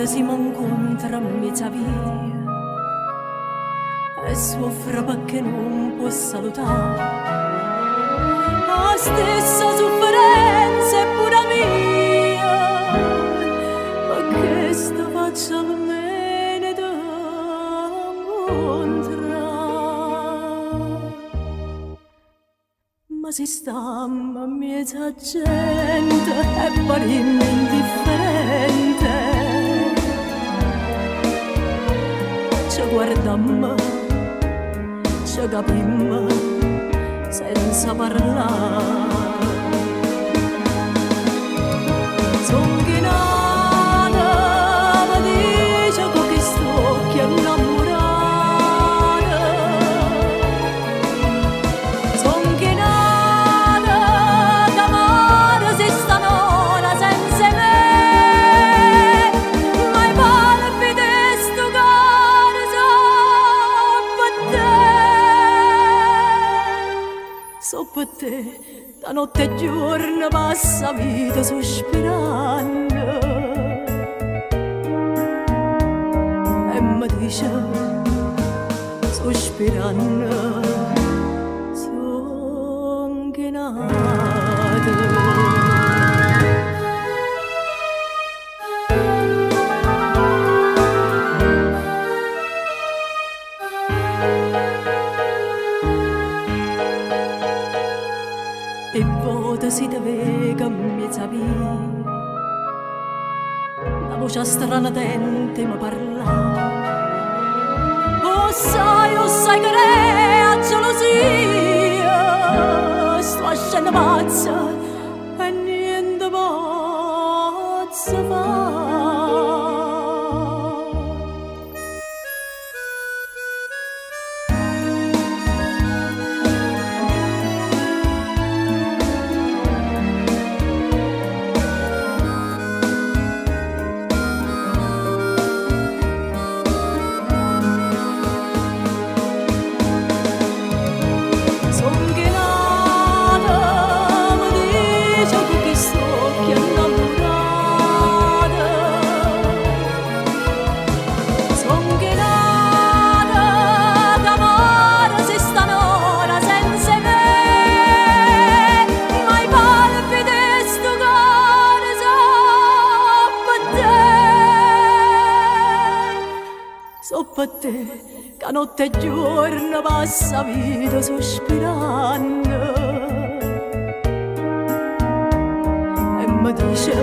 volta si m'incontra a mezza via e soffre perché non può salutare. La stessa sofferenza è pure mia, perché sta faccia almeno da incontrare. Ma si stiamo a mezza gente e parimmo indifferente, ci guardammo, ci capimmo senza parlare. Son chinata, mi dice con che sto che innamorata. Son chinata, che amare se stanotte senza me, ma i palpi di sto cuore so per te, da notte e giorno passa vita sospirando e mi dice sospirando son che nata. E vota si deve cambiare via, la voce strana tente mi parla. Oh sai che è gelosia, sto scendo pazza e niente posso fare. So per te, che notte e giorno passa vita sospirando e mi dice